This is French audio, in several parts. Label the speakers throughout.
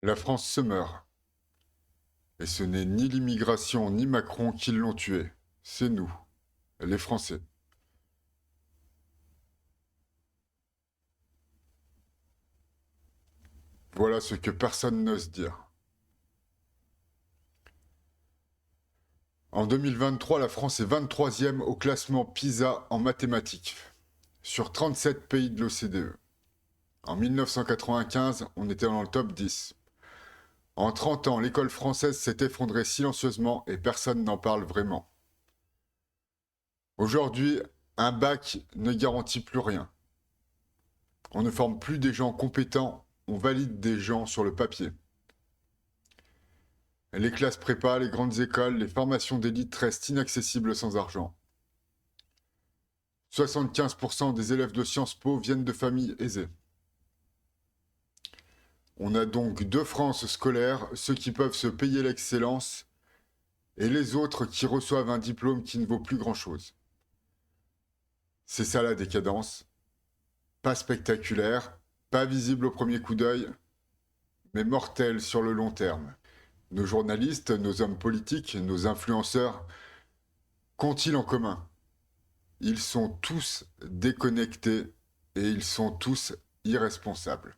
Speaker 1: La France se meurt. Et ce n'est ni l'immigration ni Macron qui l'ont tuée. C'est nous, les Français. Voilà ce que personne n'ose dire. En 2023, la France est 23e au classement PISA en mathématiques, sur 37 pays de l'OCDE. En 1995, on était dans le top 10. En 30 ans, l'école française s'est effondrée silencieusement et personne n'en parle vraiment. Aujourd'hui, un bac ne garantit plus rien. On ne forme plus des gens compétents, on valide des gens sur le papier. Les classes prépa, les grandes écoles, les formations d'élite restent inaccessibles sans argent. 75% des élèves de Sciences Po viennent de familles aisées. On a donc deux France scolaires, ceux qui peuvent se payer l'excellence et les autres qui reçoivent un diplôme qui ne vaut plus grand-chose. C'est ça la décadence. Pas spectaculaire, pas visible au premier coup d'œil, mais mortelle sur le long terme. Nos journalistes, nos hommes politiques, nos influenceurs, qu'ont-ils en commun? Ils sont tous déconnectés et ils sont tous irresponsables.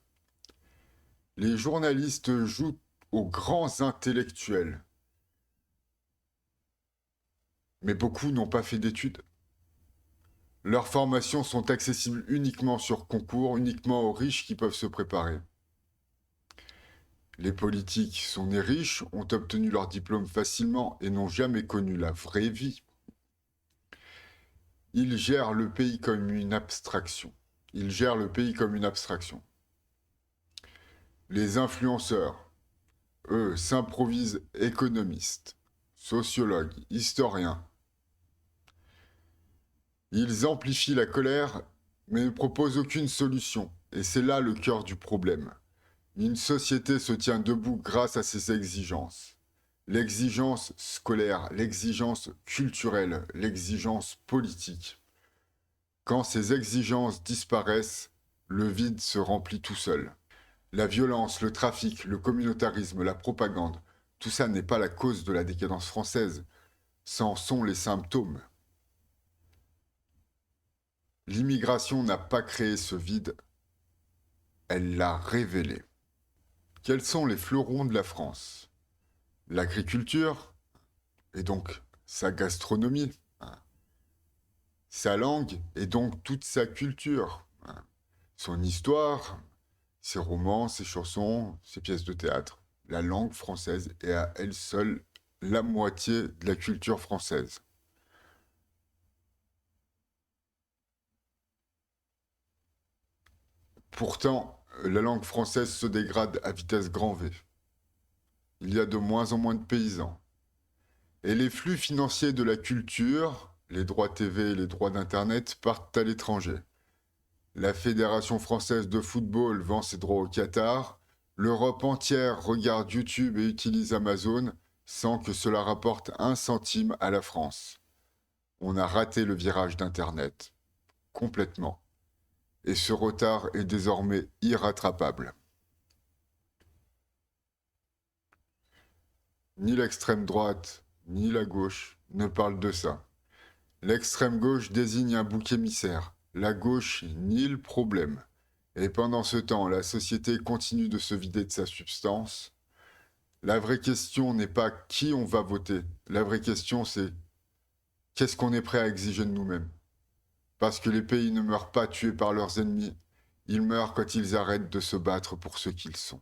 Speaker 1: Les journalistes jouent aux grands intellectuels, mais beaucoup n'ont pas fait d'études. Leurs formations sont accessibles uniquement sur concours, uniquement aux riches qui peuvent se préparer. Les politiques sont nés riches, ont obtenu leur diplôme facilement et n'ont jamais connu la vraie vie. Ils gèrent le pays comme une abstraction. Ils gèrent le pays comme une abstraction. Les influenceurs, eux, s'improvisent économistes, sociologues, historiens. Ils amplifient la colère, mais ne proposent aucune solution. Et c'est là le cœur du problème. Une société se tient debout grâce à ses exigences. L'exigence scolaire, l'exigence culturelle, l'exigence politique. Quand ces exigences disparaissent, le vide se remplit tout seul. La violence, le trafic, le communautarisme, la propagande, tout ça n'est pas la cause de la décadence française, ça en sont les symptômes. L'immigration n'a pas créé ce vide, elle l'a révélé. Quels sont les fleurons de la France? L'agriculture, et donc sa gastronomie, sa langue, et donc toute sa culture, son histoire, ses romans, ses chansons, ses pièces de théâtre. La langue française est à elle seule la moitié de la culture française. Pourtant, la langue française se dégrade à vitesse grand V. Il y a de moins en moins de paysans. Et les flux financiers de la culture, les droits TV et les droits d'Internet, partent à l'étranger. La Fédération française de football vend ses droits au Qatar. L'Europe entière regarde YouTube et utilise Amazon sans que cela rapporte un centime à la France. On a raté le virage d'Internet. Complètement. Et ce retard est désormais irrattrapable. Ni l'extrême droite, ni la gauche ne parlent de ça. L'extrême gauche désigne un bouc émissaire. La gauche nie le problème. Et pendant ce temps, la société continue de se vider de sa substance. La vraie question n'est pas qui on va voter. La vraie question, c'est qu'est-ce qu'on est prêt à exiger de nous-mêmes. Parce que les pays ne meurent pas tués par leurs ennemis. Ils meurent quand ils arrêtent de se battre pour ce qu'ils sont.